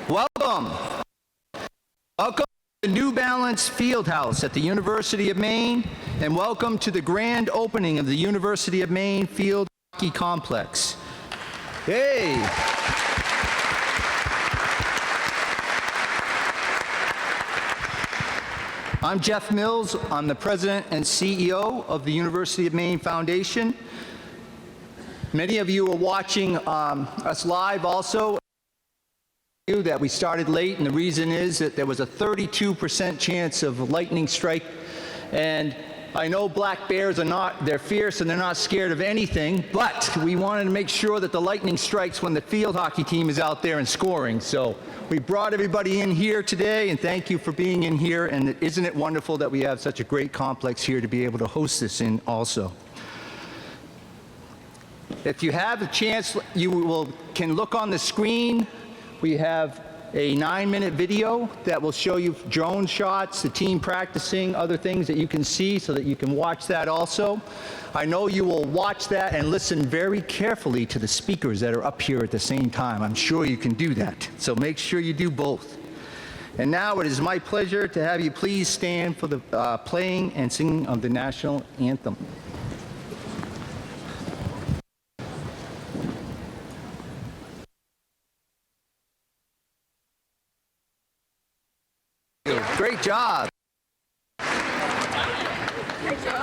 Welcome. Welcome to the New Balance Fieldhouse at the University of Maine, and welcome to the grand opening of the University of Maine Field Hockey Complex. Hey! I'm Jeff Mills. I'm the President and CEO of the University of Maine Foundation. Many of you are watching us live also. That we started late, and the reason is that there was a 32% chance of lightning strike. And I know black bears they're fierce and they're not scared of anything, but we wanted to make sure that the lightning strikes when the field hockey team is out there and scoring. So we brought everybody in here today, and thank you for being in here. And isn't it wonderful that we have such a great complex here to be able to host this in also. If you have a chance, you can look on the screen. We have a 9-minute video that will show you drone shots, the team practicing, other things that you can see so that you can watch that also. I know you will watch that and listen very carefully to the speakers that are up here at the same time. I'm sure you can do that. So make sure you do both. And now it is my pleasure to have you please stand for the playing and singing of the national anthem. Great job.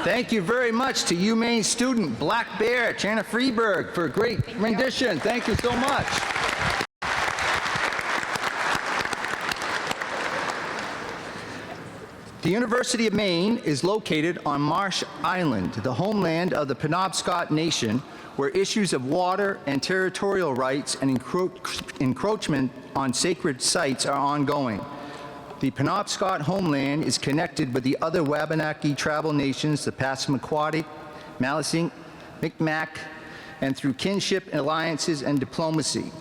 Thank you very much to UMaine student Black Bear, Channa Freeberg, for a great rendition. Thank you so much. The University of Maine is located on Marsh Island, the homeland of the Penobscot Nation, where issues of water and territorial rights and encroachment on sacred sites are ongoing. The Penobscot homeland is connected with the other Wabanaki tribal nations, the Passamaquoddy, Maliseet, Micmac, and through kinship, alliances, and diplomacy.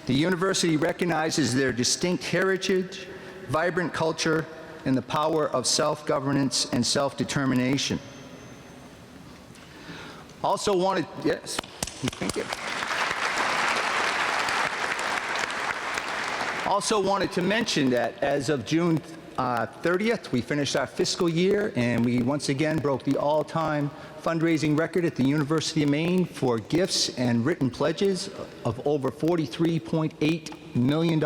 The university recognizes their distinct heritage, vibrant culture, and the power of self-governance and self-determination. Also wanted, yes, thank you. Also wanted to mention that as of June 30th, we finished our fiscal year, and we once again broke the all-time fundraising record at the University of Maine for gifts and written pledges of over $43.8 million.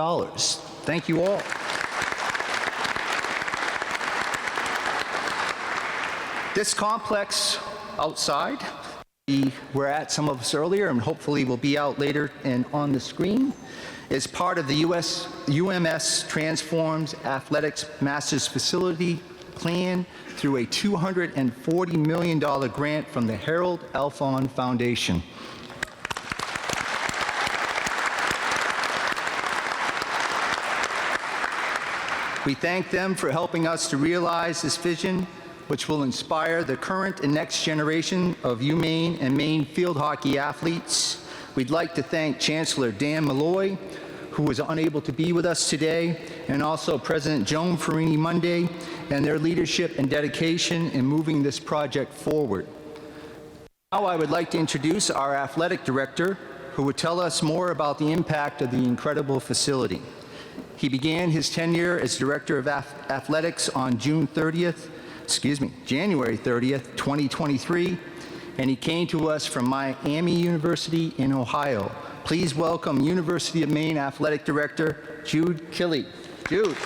Thank you all. This complex outside, we were at some of us earlier, and hopefully will be out later and on the screen, is part of the UMS Transforms Athletics Masters Facility Plan through a $240 million grant from the Harold Alfond Foundation. We thank them for helping us to realize this vision, which will inspire the current and next generation of UMaine and Maine field hockey athletes. We'd like to thank Chancellor Dan Malloy, who was unable to be with us today, and also President Joan Farini-Munday, and their leadership and dedication in moving this project forward. Now I would like to introduce our athletic director, who would tell us more about the impact of the incredible facility. He began his tenure as Director of Athletics on January 30th, 2023, and he came to us from Miami University in Ohio. Please welcome University of Maine Athletic Director Jude Killey. Jude.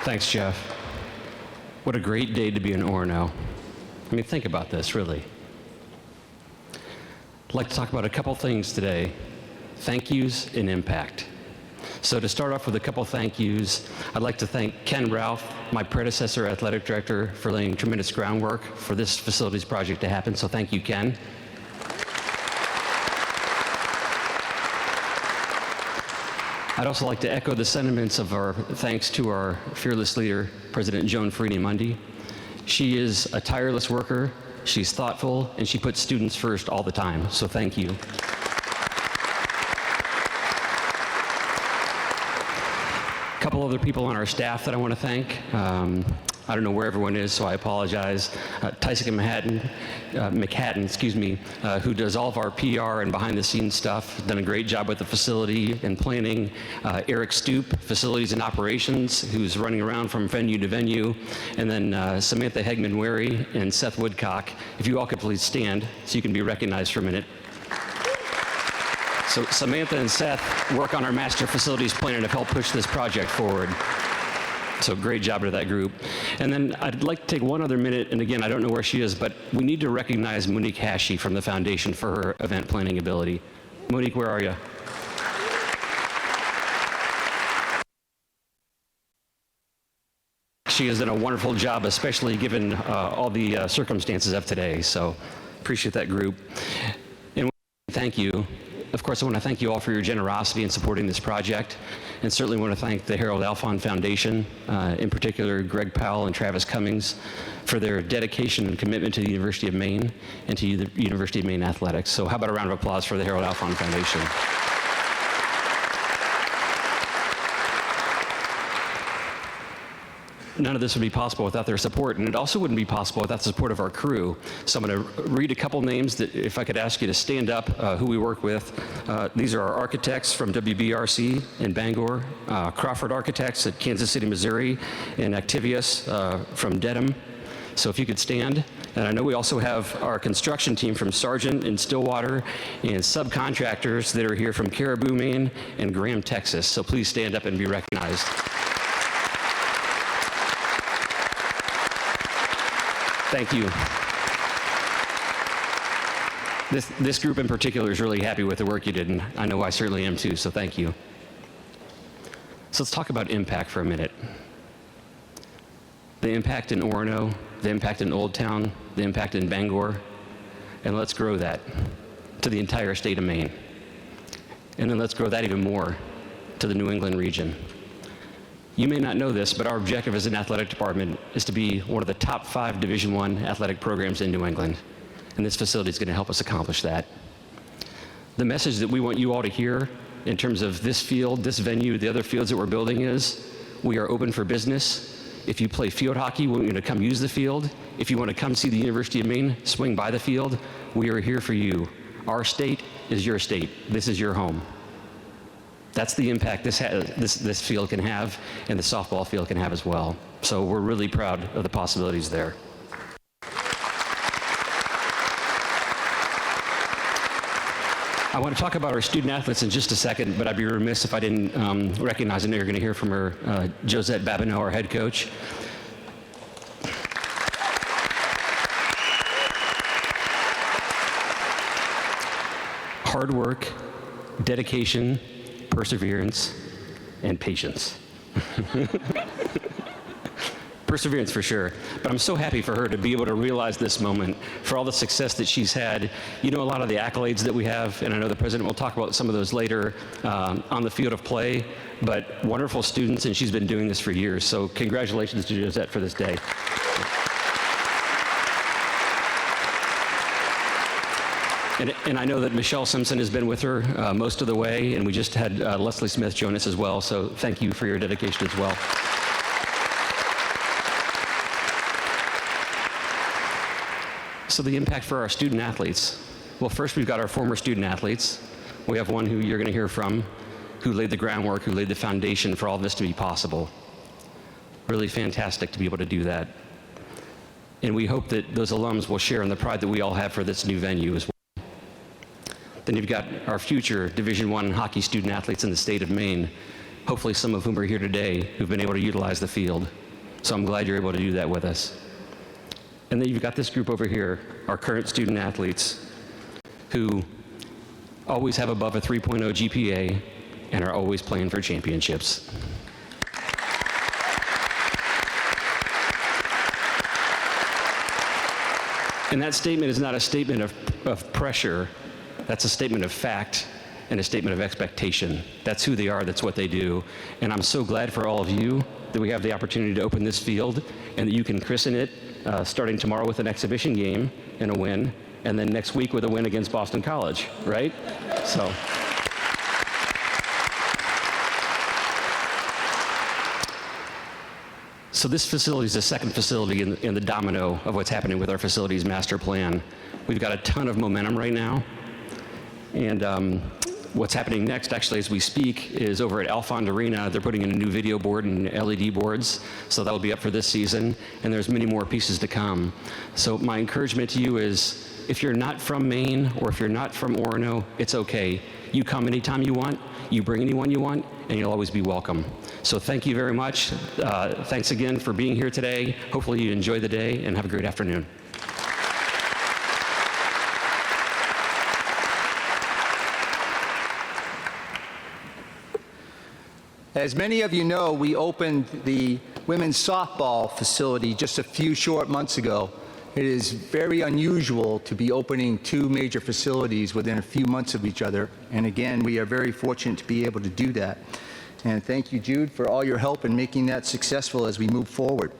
Thanks, Jeff. What a great day to be in Orono. I mean, think about this, really. I'd like to talk about a couple things today: thank yous and impact. So to start off with a couple thank yous, I'd like to thank Ken Ralph, my predecessor athletic director, for laying tremendous groundwork for this facilities project to happen. So thank you, Ken. I'd also like to echo the sentiments of our thanks to our fearless leader, President Joan Farini-Munday. She is a tireless worker, she's thoughtful, and she puts students first all the time. So thank you. A couple other people on our staff that I want to thank. I don't know where everyone is, so I apologize. Tyson McHatton, who does all of our PR and behind-the-scenes stuff, done a great job with the facility and planning. Eric Stoop, facilities and operations, who's running around from venue to venue. And then Samantha Hegman-Wary and Seth Woodcock. If you all could please stand so you can be recognized for a minute. So Samantha and Seth work on our master facilities plan and have helped push this project forward. So great job to that group. And then I'd like to take one other minute, and again, I don't know where she is, but we need to recognize Monique Hashi from the foundation for her event planning ability. Monique, where are you? She has done a wonderful job, especially given all the circumstances of today. So appreciate that group. And thank you. Of course, I want to thank you all for your generosity in supporting this project, and certainly want to thank the Harold Alfond Foundation, in particular Greg Powell and Travis Cummings, for their dedication and commitment to the University of Maine and to the University of Maine athletics. So how about a round of applause for the Harold Alfond Foundation? None of this would be possible without their support, and it also wouldn't be possible without the support of our crew. So I'm going to read a couple names that, if I could ask you to stand up, who we work with. These are our architects from WBRC in Bangor, Crawford Architects at Kansas City, Missouri, and Activius from Dedham. So if you could stand. And I know we also have our construction team from Sargent in Stillwater, and subcontractors that are here from Caribou, Maine, and Graham, Texas. So please stand up and be recognized. Thank you. This group in particular is really happy with the work you did, and I know I certainly am too, so thank you. So let's talk about impact for a minute. The impact in Orono, the impact in Old Town, the impact in Bangor, and let's grow that to the entire state of Maine. And then let's grow that even more to the New England region. You may not know this, but our objective as an athletic department is to be one of the top 5 Division I athletic programs in New England, and this facility is going to help us accomplish that. The message that we want you all to hear in terms of this field, this venue, the other fields that we're building is, we are open for business. If you play field hockey, we want you to come use the field. If you want to come see the University of Maine, swing by the field. We are here for you. Our state is your state. This is your home. That's the impact this field can have, and the softball field can have as well. So we're really proud of the possibilities there. I want to talk about our student athletes in just a second, but I'd be remiss if I didn't recognize, I know you're going to hear from her, Josette Babineau, our head coach. Hard work, dedication, perseverance, and patience. Perseverance for sure. But I'm so happy for her to be able to realize this moment, for all the success that she's had. You know, a lot of the accolades that we have, and I know the president will talk about some of those later on the field of play, but wonderful students, and she's been doing this for years. So congratulations to Josette for this day. And I know that Michelle Simpson has been with her most of the way, and we just had Leslie Smith join us as well, so thank you for your dedication as well. So the impact for our student athletes. Well, first we've got our former student athletes. We have one who you're going to hear from, who laid the groundwork, who laid the foundation for all this to be possible. Really fantastic to be able to do that. And we hope that those alums will share in the pride that we all have for this new venue as well. Then you've got our future Division I hockey student athletes in the state of Maine, hopefully some of whom are here today who've been able to utilize the field. So I'm glad you're able to do that with us. And then you've got this group over here, our current student athletes, who always have above a 3.0 GPA and are always playing for championships. And that statement is not a statement of pressure. That's a statement of fact and a statement of expectation. That's who they are, that's what they do. And I'm so glad for all of you that we have the opportunity to open this field and that you can christen it starting tomorrow with an exhibition game and a win, and then next week with a win against Boston College, right? So this facility is the second facility in the domino of what's happening with our facilities master plan. We've got a ton of momentum right now. And what's happening next, actually, as we speak, is over at Alfond Arena. They're putting in a new video board and LED boards, so that'll be up for this season. And there's many more pieces to come. So my encouragement to you is, if you're not from Maine or if you're not from Orono, it's okay. You come anytime you want, you bring anyone you want, and you'll always be welcome. So thank you very much. Thanks again for being here today. Hopefully you enjoy the day and have a great afternoon. As many of you know, we opened the women's softball facility just a few short months ago. It is very unusual to be opening two major facilities within a few months of each other. And again, we are very fortunate to be able to do that. And thank you, Jude, for all your help in making that successful as we move forward.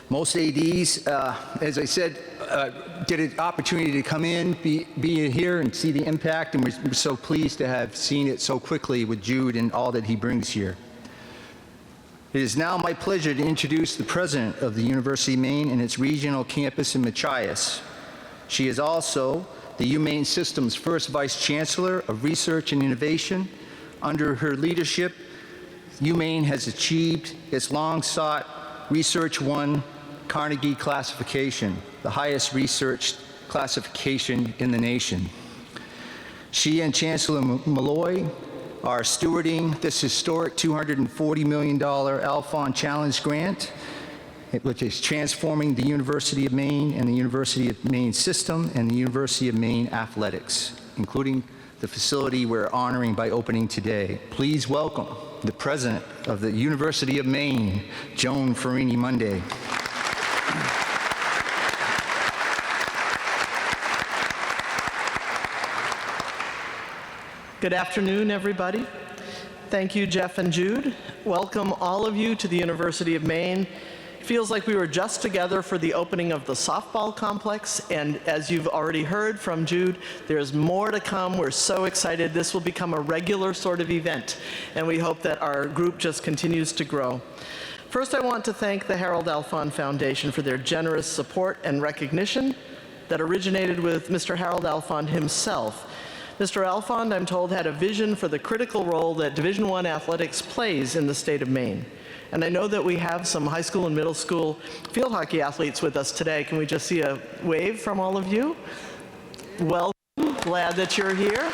Most ADs, as I said, get an opportunity to come in, be here and see the impact, and we're so pleased to have seen it so quickly with Jude and all that he brings here. It is now my pleasure to introduce the president of the University of Maine and its regional campus in Machias. She is also the UMaine System's first Vice Chancellor of Research and Innovation. Under her leadership, UMaine has achieved its long-sought Research 1 Carnegie classification, the highest research classification in the nation. She and Chancellor Malloy are stewarding this historic $240 million Alfond Challenge grant, which is transforming the University of Maine and the University of Maine system and the University of Maine athletics, including the facility we're honoring by opening today. Please welcome the president of the University of Maine, Joan Farini-Monday. Good afternoon, everybody. Thank you, Jeff and Jude. Welcome all of you to the University of Maine. It feels like we were just together for the opening of the softball complex, and as you've already heard from Jude, there's more to come. We're so excited. This will become a regular sort of event, and we hope that our group just continues to grow. First, I want to thank the Harold Alfond Foundation for their generous support and recognition that originated with Mr. Harold Alfond himself. Mr. Alfond, I'm told, had a vision for the critical role that Division I athletics plays in the state of Maine. And I know that we have some high school and middle school field hockey athletes with us today. Can we just see a wave from all of you? Welcome, glad that you're here.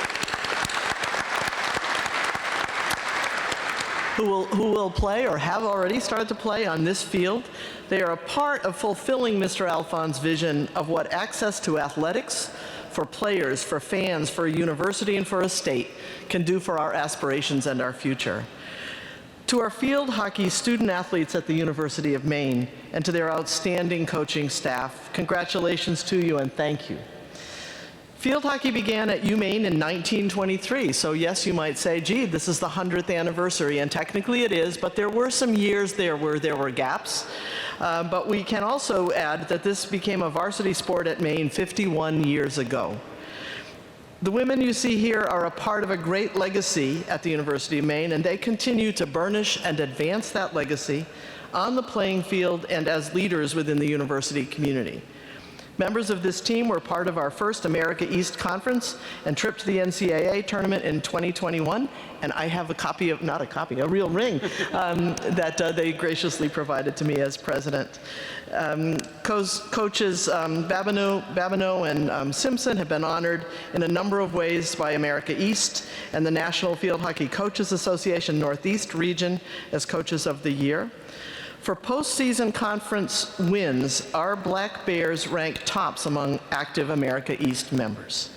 Who will play or have already started to play on this field. They are a part of fulfilling Mr. Alfond's vision of what access to athletics for players, for fans, for a university, and for a state can do for our aspirations and our future. To our field hockey student athletes at the University of Maine and to their outstanding coaching staff, congratulations to you and thank you. Field hockey began at UMaine in 1923, so yes, you might say, gee, this is the 100th anniversary, and technically it is, but there were some years there where there were gaps. But we can also add that this became a varsity sport at Maine 51 years ago. The women you see here are a part of a great legacy at the University of Maine, and they continue to burnish and advance that legacy on the playing field and as leaders within the university community. Members of this team were part of our first America East Conference and trip to the NCAA tournament in 2021, and I have a real ring that they graciously provided to me as president. Coaches Babineau and Simpson have been honored in a number of ways by America East and the National Field Hockey Coaches Association Northeast region as Coaches of the Year. For postseason conference wins, our Black Bears rank tops among active America East members.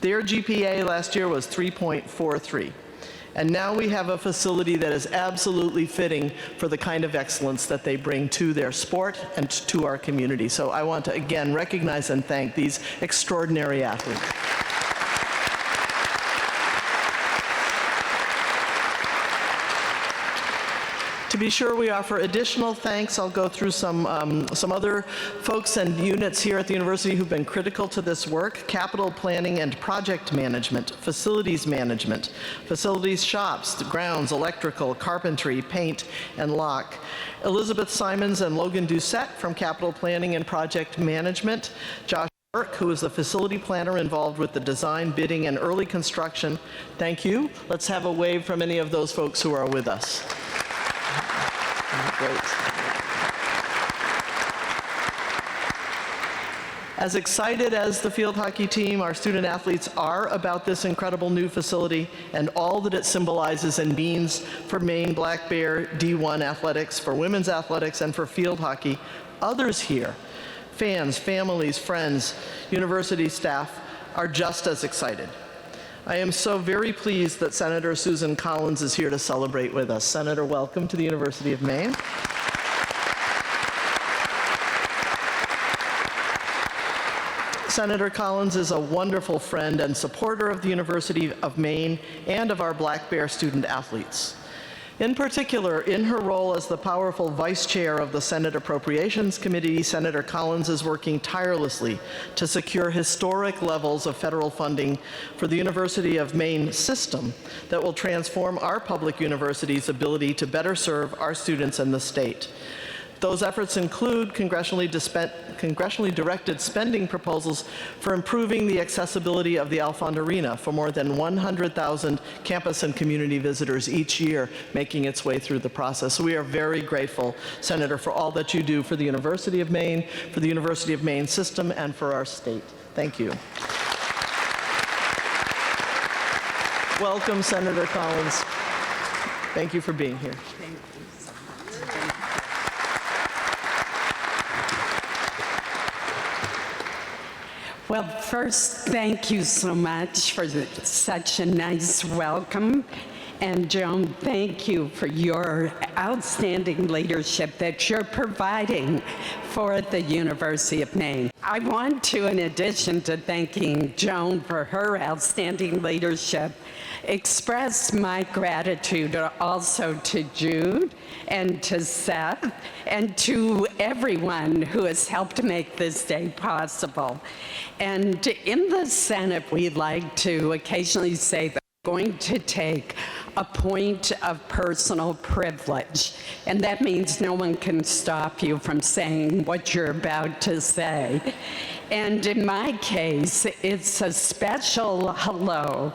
Their GPA last year was 3.43. And now we have a facility that is absolutely fitting for the kind of excellence that they bring to their sport and to our community. So I want to again recognize and thank these extraordinary athletes. To be sure we offer additional thanks, I'll go through some other folks and units here at the university who've been critical to this work: capital planning and project management, facilities management, facilities shops, grounds, electrical, carpentry, paint, and lock. Elizabeth Simons and Logan Doucette from capital planning and project management. Josh Burke, who is the facility planner involved with the design, bidding, and early construction. Thank you. Let's have a wave from any of those folks who are with us. Great. As excited as the field hockey team, our student athletes are about this incredible new facility and all that it symbolizes and means for Maine Black Bear D1 athletics, for women's athletics, and for field hockey, others here, fans, families, friends, university staff, are just as excited. I am so very pleased that Senator Susan Collins is here to celebrate with us. Senator, welcome to the University of Maine. Senator Collins is a wonderful friend and supporter of the University of Maine and of our Black Bear student athletes. In particular, in her role as the powerful vice chair of the Senate Appropriations Committee, Senator Collins is working tirelessly to secure historic levels of federal funding for the University of Maine system that will transform our public university's ability to better serve our students in the state. Those efforts include congressionally directed spending proposals for improving the accessibility of the Alfond Arena for more than 100,000 campus and community visitors each year, making its way through the process. We are very grateful, Senator, for all that you do for the University of Maine, for the University of Maine system, and for our state. Thank you. Welcome, Senator Collins. Thank you for being here. Thank you so much. Well, first, thank you so much for such a nice welcome. And Joan, thank you for your outstanding leadership that you're providing for the University of Maine. I want to, in addition to thanking Joan for her outstanding leadership, express my gratitude also to Jude and to Seth and to everyone who has helped make this day possible. And in the Senate, we like to occasionally say that we're going to take a point of personal privilege. And that means no one can stop you from saying what you're about to say. And in my case, it's a special hello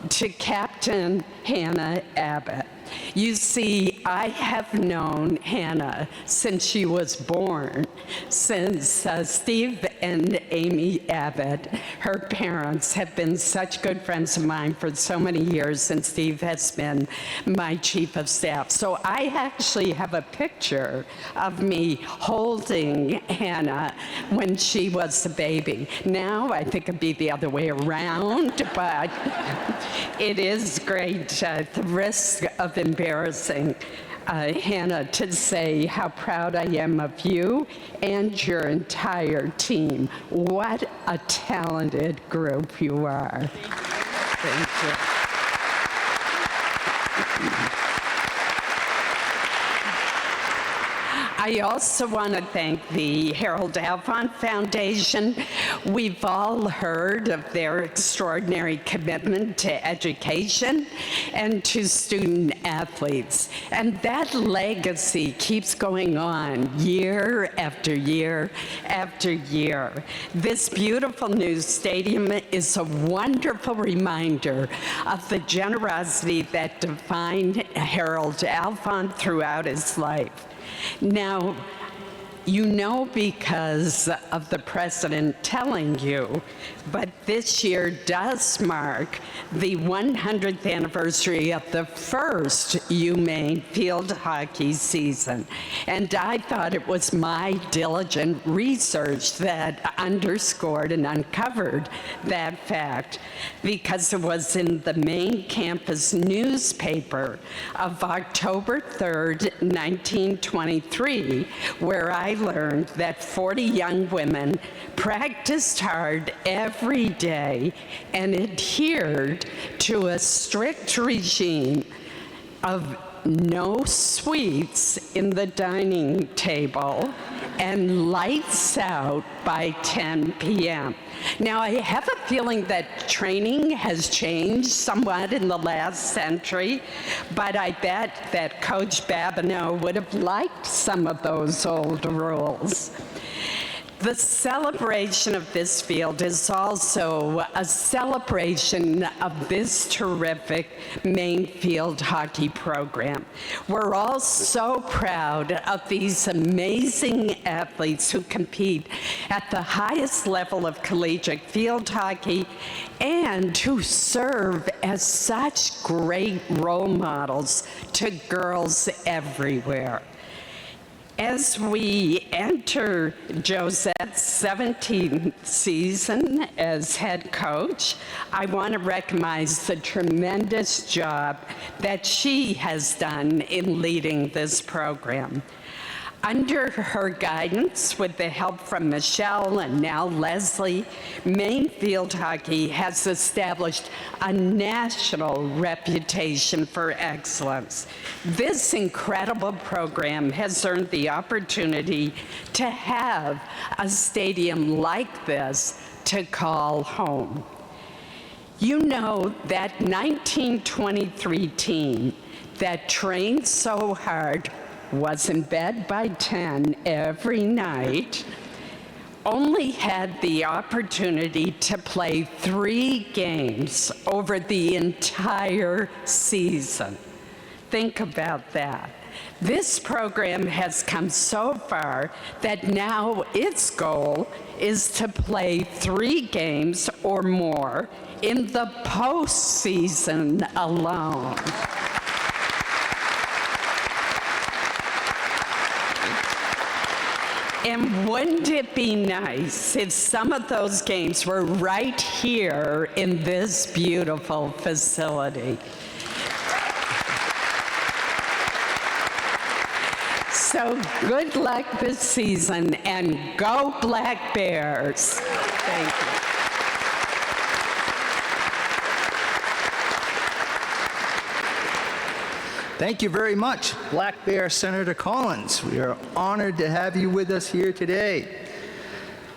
to Captain Hannah Abbott. You see, I have known Hannah since she was born, since Steve and Amy Abbott, her parents, have been such good friends of mine for so many years, and Steve has been my chief of staff. So I actually have a picture of me holding Hannah when she was a baby. Now I think it'd be the other way around, but it is great at the risk of embarrassing Hannah to say how proud I am of you and your entire team. What a talented group you are. Thank you. I also want to thank the Harold Alfond Foundation. We've all heard of their extraordinary commitment to education and to student athletes. And that legacy keeps going on year after year after year. This beautiful new stadium is a wonderful reminder of the generosity that defined Harold Alfond throughout his life. Now, you know because of the president telling you, but this year does mark the 100th anniversary of the first UMaine Field Hockey season. And I thought it was my diligent research that underscored and uncovered that fact, because it was in the Maine campus newspaper of October 3rd, 1923, where I learned that 40 young women practiced hard every day and adhered to a strict regime of no sweets in the dining table and lights out by 10 p.m. Now, I have a feeling that training has changed somewhat in the last century, but I bet that Coach Babineau would have liked some of those old rules. The celebration of this field is also a celebration of this terrific Maine Field Hockey program. We're all so proud of these amazing athletes who compete at the highest level of collegiate field hockey and who serve as such great role models to girls everywhere. As we enter Josette's 17th season as head coach, I want to recognize the tremendous job that she has done in leading this program. Under her guidance, with the help from Michelle and now Leslie, Maine Field Hockey has established a national reputation for excellence. This incredible program has earned the opportunity to have a stadium like this to call home. You know, that 1923 team that trained so hard, was in bed by 10 every night, only had the opportunity to play 3 games over the entire season. Think about that. This program has come so far that now its goal is to play 3 games or more in the postseason alone. And wouldn't it be nice if some of those games were right here in this beautiful facility? So good luck this season, and go Black Bears. Thank you. Thank you very much, Black Bear Senator Collins. We are honored to have you with us here today.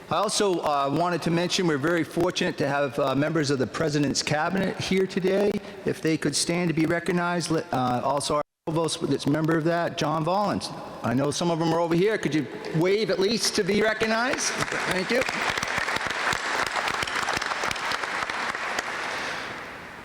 I also wanted to mention we're very fortunate to have members of the President's Cabinet here today. If they could stand to be recognized. Also our provost, that's a member of that, John Vollins. I know some of them are over here. Could you wave at least to be recognized? Thank you.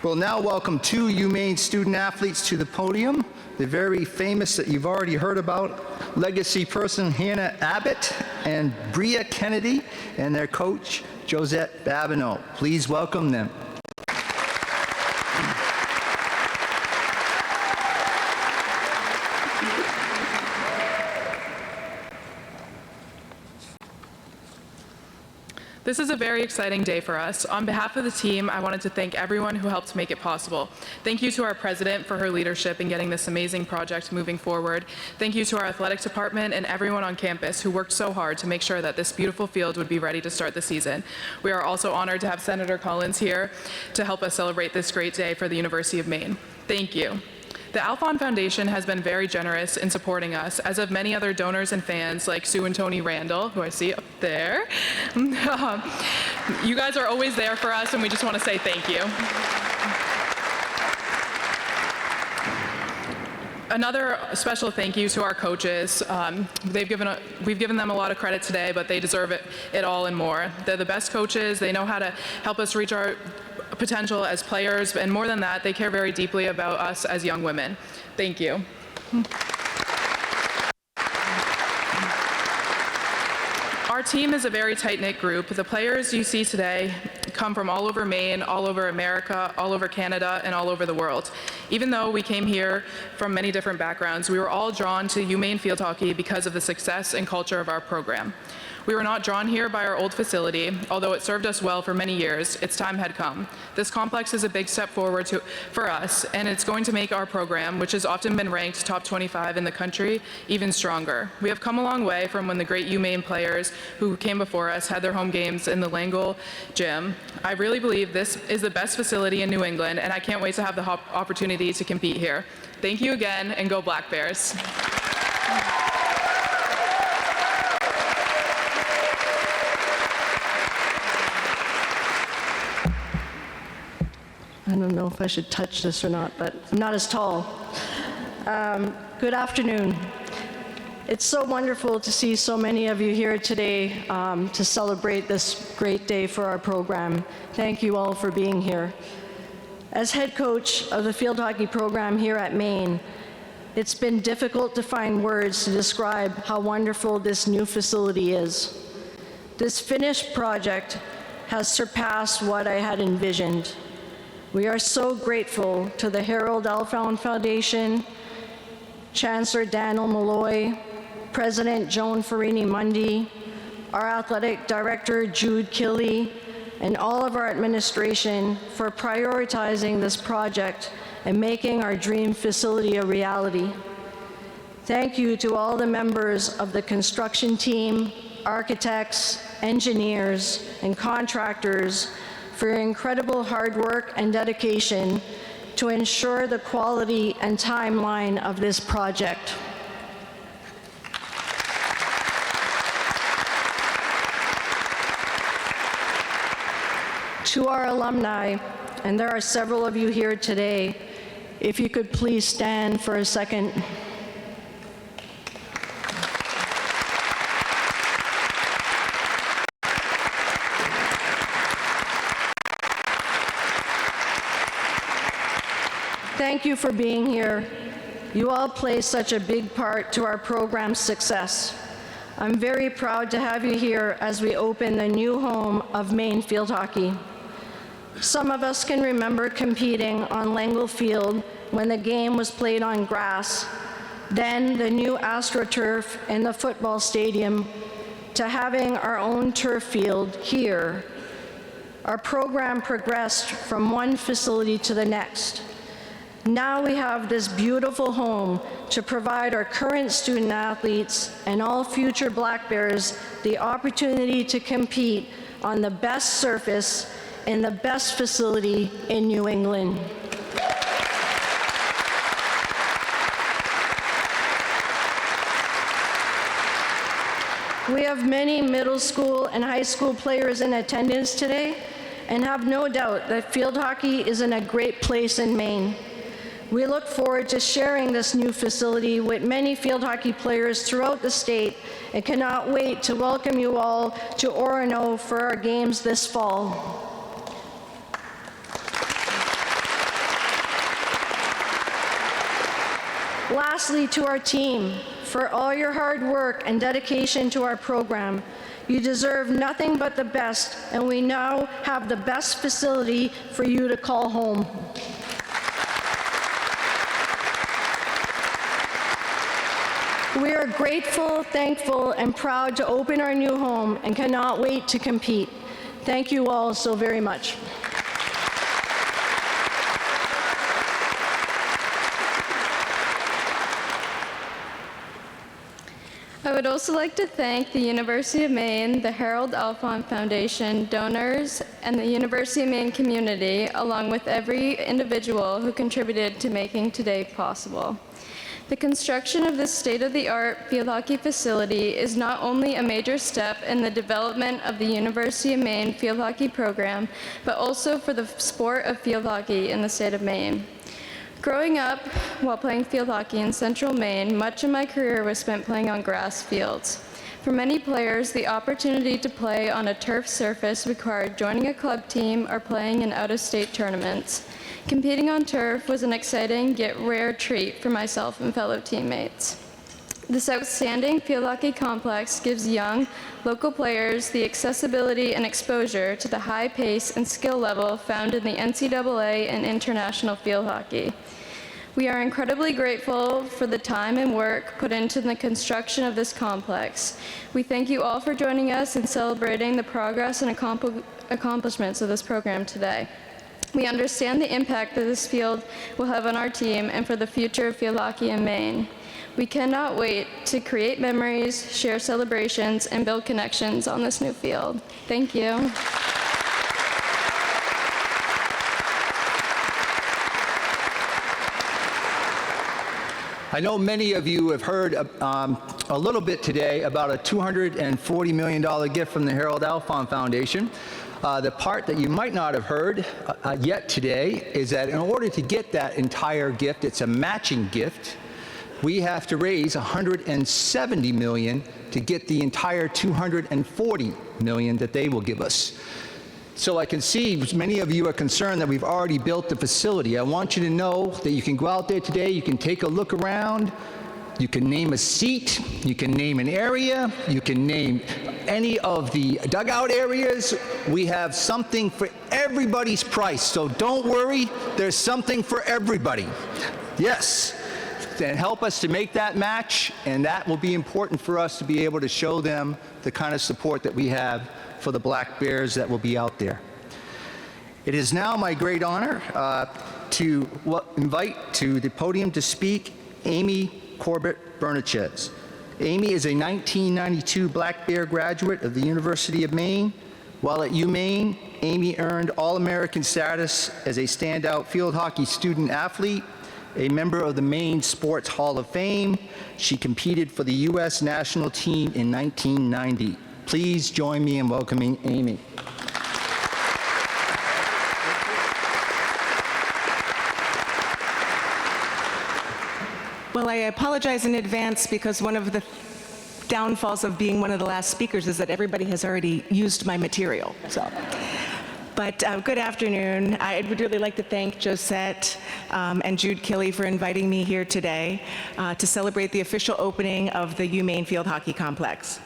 We'll now welcome 2 UMaine student athletes to the podium. The very famous, that you've already heard about, legacy person Hannah Abbott and Bria Kennedy, and their coach, Josette Babineau. Please welcome them. This is a very exciting day for us. On behalf of the team, I wanted to thank everyone who helped make it possible. Thank you to our president for her leadership in getting this amazing project moving forward. Thank you to our athletic department and everyone on campus who worked so hard to make sure that this beautiful field would be ready to start the season. We are also honored to have Senator Collins here to help us celebrate this great day for the University of Maine. Thank you. The Alphon Foundation has been very generous in supporting us, as have many other donors and fans like Sue and Tony Randall, who I see up there. You guys are always there for us, and we just want to say thank you. Another special thank you to our coaches. We've given them a lot of credit today, but they deserve it all and more. They're the best coaches. They know how to help us reach our potential as players, and more than that, they care very deeply about us as young women. Thank you. Our team is a very tight-knit group. The players you see today come from all over Maine, all over America, all over Canada, and all over the world. Even though we came here from many different backgrounds, we were all drawn to UMaine Field Hockey because of the success and culture of our program. We were not drawn here by our old facility. Although it served us well for many years, its time had come. This complex is a big step forward for us, and it's going to make our program, which has often been ranked top 25 in the country, even stronger. We have come a long way from when the great UMaine players who came before us had their home games in the Langle gym. I really believe this is the best facility in New England, and I can't wait to have the opportunity to compete here. Thank you again, and go Black Bears. I don't know if I should touch this or not, but I'm not as tall. Good afternoon. It's so wonderful to see so many of you here today to celebrate this great day for our program. Thank you all for being here. As head coach of the field hockey program here at Maine, it's been difficult to find words to describe how wonderful this new facility is. This finished project has surpassed what I had envisioned. We are so grateful to the Harold Alphon Foundation, Chancellor Daniel Malloy, President Joan Farini-Mundy, our athletic director Jude Killey, and all of our administration for prioritizing this project and making our dream facility a reality. Thank you to all the members of the construction team, architects, engineers, and contractors for your incredible hard work and dedication to ensure the quality and timeline of this project. To our alumni, and there are several of you here today, if you could please stand for a second. Thank you for being here. You all play such a big part to our program's success. I'm very proud to have you here as we open the new home of UMaine Field Hockey. Some of us can remember competing on Langle Field when the game was played on grass, then the new AstroTurf in the football stadium, to having our own turf field here. Our program progressed from one facility to the next. Now we have this beautiful home to provide our current student athletes and all future Black Bears the opportunity to compete on the best surface in the best facility in New England. We have many middle school and high school players in attendance today and have no doubt that field hockey is in a great place in Maine. We look forward to sharing this new facility with many field hockey players throughout the state and cannot wait to welcome you all to Orono for our games this fall. Lastly, to our team, for all your hard work and dedication to our program. You deserve nothing but the best, and we now have the best facility for you to call home. We are grateful, thankful, and proud to open our new home and cannot wait to compete. Thank you all so very much. I would also like to thank the University of Maine, the Harold Alphon Foundation, donors, and the University of Maine community, along with every individual who contributed to making today possible. The construction of this state-of-the-art field hockey facility is not only a major step in the development of the University of Maine field hockey program, but also for the sport of field hockey in the state of Maine. Growing up while playing field hockey in central Maine, much of my career was spent playing on grass fields. For many players, the opportunity to play on a turf surface required joining a club team or playing in out-of-state tournaments. Competing on turf was an exciting yet rare treat for myself and fellow teammates. This outstanding field hockey complex gives young, local players the accessibility and exposure to the high pace and skill level found in the NCAA and international field hockey. We are incredibly grateful for the time and work put into the construction of this complex. We thank you all for joining us in celebrating the progress and accomplishments of this program today. We understand the impact that this field will have on our team and for the future of field hockey in Maine. We cannot wait to create memories, share celebrations, and build connections on this new field. Thank you. I know many of you have heard a little bit today about a $240 million gift from the Harold Alfond Foundation. The part that you might not have heard yet today is that in order to get that entire gift, it's a matching gift, we have to raise $170 million to get the entire $240 million that they will give us. So I can see many of you are concerned that we've already built the facility. I want you to know that you can go out there today, you can take a look around, you can name a seat, you can name an area, you can name any of the dugout areas. We have something for everybody's price, so don't worry, there's something for everybody. Yes. And help us to make that match, and that will be important for us to be able to show them the kind of support that we have for the Black Bears that will be out there. It is now my great honor to invite to the podium to speak Amy Corbett Bernachez. Amy is a 1992 Black Bear graduate of the University of Maine. While at UMaine, Amy earned All-American status as a standout field hockey student athlete, a member of the Maine Sports Hall of Fame. She competed for the U.S. national team in 1990. Please join me in welcoming Amy. Well, I apologize in advance because one of the downfalls of being one of the last speakers is that everybody has already used my material. But good afternoon. I would really like to thank Josette and Jude Killey for inviting me here today to celebrate the official opening of the UMaine Field Hockey Complex.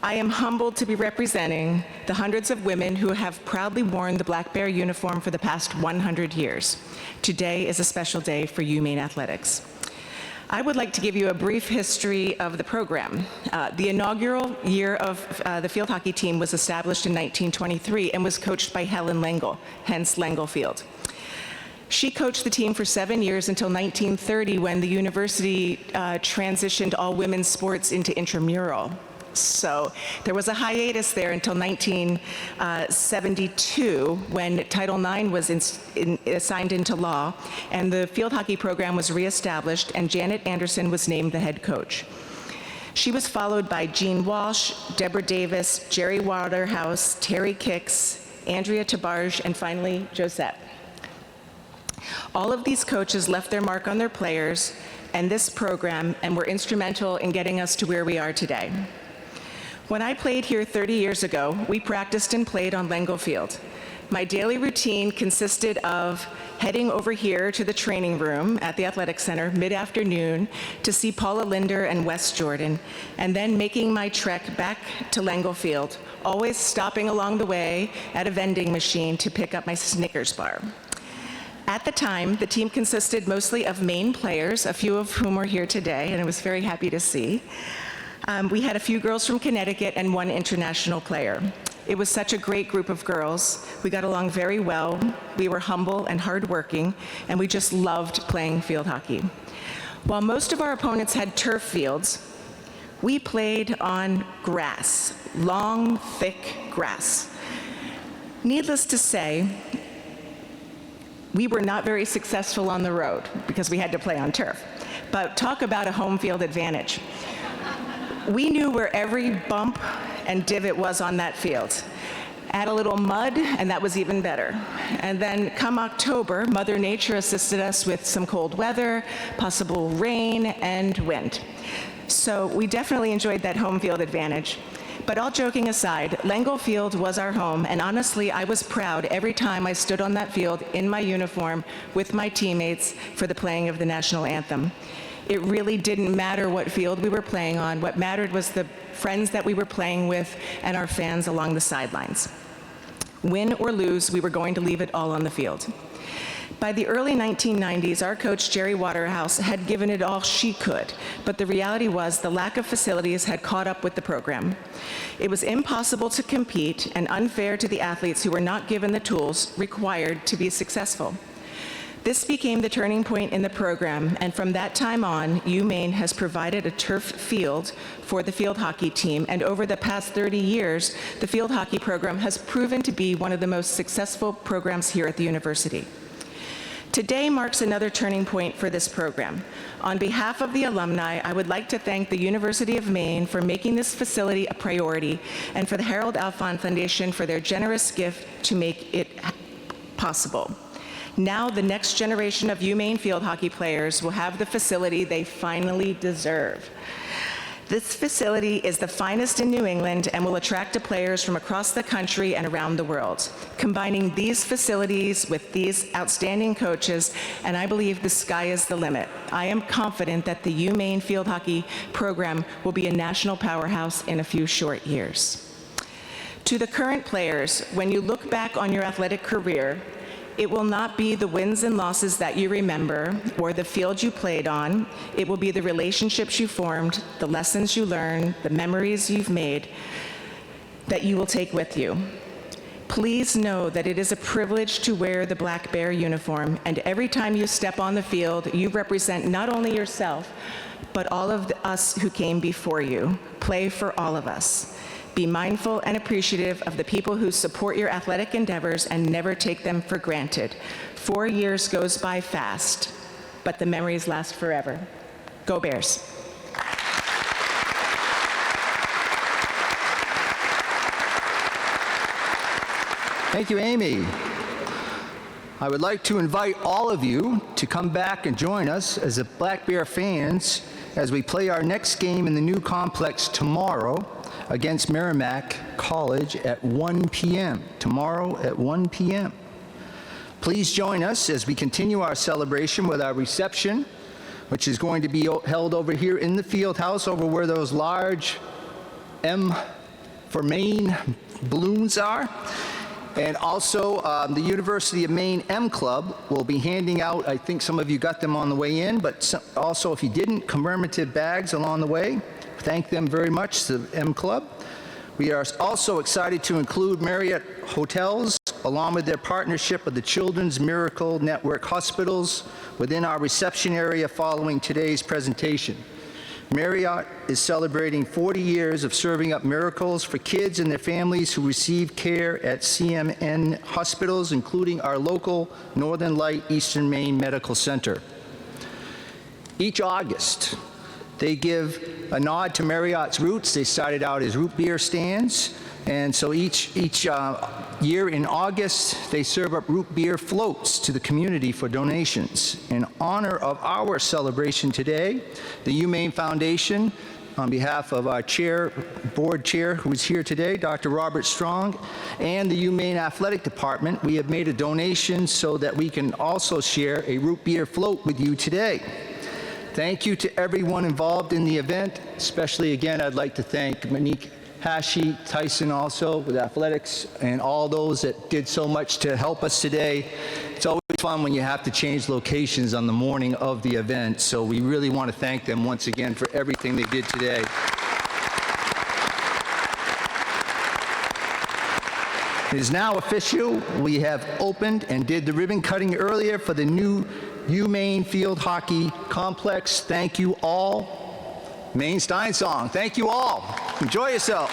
I am humbled to be representing the hundreds of women who have proudly worn the Black Bear uniform for the past 100 years. Today is a special day for UMaine athletics. I would like to give you a brief history of the program. The inaugural year of the field hockey team was established in 1923 and was coached by Helen Lengel, hence Lengel Field. She coached the team for 7 years until 1930 when the university transitioned all women's sports into intramural. So there was a hiatus there until 1972 when Title IX was signed into law and the field hockey program was reestablished and Janet Anderson was named the head coach. She was followed by Jean Walsh, Deborah Davis, Jerry Waterhouse, Terry Kicks, Andrea Tabarge, and finally Josette. All of these coaches left their mark on their players and this program and were instrumental in getting us to where we are today. When I played here 30 years ago, we practiced and played on Lengel Field. My daily routine consisted of heading over here to the training room at the Athletic Center mid-afternoon to see Paula Linder and Wes Jordan, and then making my trek back to Lengel Field, always stopping along the way at a vending machine to pick up my Snickers bar. At the time, the team consisted mostly of Maine players, a few of whom are here today, and I was very happy to see. We had a few girls from Connecticut and one international player. It was such a great group of girls. We got along very well. We were humble and hardworking, and we just loved playing field hockey. While most of our opponents had turf fields, we played on grass, long, thick grass. Needless to say, we were not very successful on the road because we had to play on turf. But talk about a home field advantage. We knew where every bump and divot was on that field. Add a little mud, and that was even better. And then come October, Mother Nature assisted us with some cold weather, possible rain, and wind. So we definitely enjoyed that home field advantage. But all joking aside, Lengel Field was our home, and honestly, I was proud every time I stood on that field in my uniform with my teammates for the playing of the national anthem. It really didn't matter what field we were playing on. What mattered was the friends that we were playing with and our fans along the sidelines. Win or lose, we were going to leave it all on the field. By the early 1990s, our coach, Jerry Waterhouse, had given it all she could, but the reality was the lack of facilities had caught up with the program. It was impossible to compete and unfair to the athletes who were not given the tools required to be successful. This became the turning point in the program, and from that time on, UMaine has provided a turf field for the field hockey team, and over the past 30 years, the field hockey program has proven to be one of the most successful programs here at the university. Today marks another turning point for this program. On behalf of the alumni, I would like to thank the University of Maine for making this facility a priority, and for the Harold Alfond Foundation for their generous gift to make it possible. Now the next generation of UMaine Field Hockey players will have the facility they finally deserve. This facility is the finest in New England and will attract players from across the country and around the world. Combining these facilities with these outstanding coaches, and I believe the sky is the limit. I am confident that the UMaine Field Hockey program will be a national powerhouse in a few short years. To the current players, when you look back on your athletic career, it will not be the wins and losses that you remember or the field you played on. It will be the relationships you formed, the lessons you learned, the memories you've made that you will take with you. Please know that it is a privilege to wear the Black Bear uniform, and every time you step on the field, you represent not only yourself, but all of us who came before you. Play for all of us. Be mindful and appreciative of the people who support your athletic endeavors and never take them for granted. 4 years goes by fast, but the memories last forever. Go Bears. Thank you, Amy. I would like to invite all of you to come back and join us as the Black Bear fans as we play our next game in the new complex tomorrow against Merrimack College at 1 p.m. Tomorrow at 1 p.m. Please join us as we continue our celebration with our reception, which is going to be held over here in the field house over where those large M for Maine balloons are. And also, the University of Maine M Club will be handing out, I think some of you got them on the way in, but also if you didn't, commemorative bags along the way. Thank them very much, the M Club. We are also excited to include Marriott Hotels, along with their partnership with the Children's Miracle Network Hospitals, within our reception area following today's presentation. Marriott is celebrating 40 years of serving up miracles for kids and their families who receive care at CMN hospitals, including our local Northern Light Eastern Maine Medical Center. Each August, they give a nod to Marriott's roots. They started out as root beer stands, and so each year in August, they serve up root beer floats to the community for donations. In honor of our celebration today, the UMaine Foundation, on behalf of our board chair who is here today, Dr. Robert Strong, and the UMaine Athletic Department, we have made a donation so that we can also share a root beer float with you today. Thank you to everyone involved in the event. Especially, again, I'd like to thank Monique Hashi, Tyson also with athletics, and all those that did so much to help us today. It's always fun when you have to change locations on the morning of the event, so we really want to thank them once again for everything they did today. It is now official. We have opened and did the ribbon cutting earlier for the new UMaine Field Hockey Complex. Thank you all. Maine Stein song. Thank you all. Enjoy yourselves.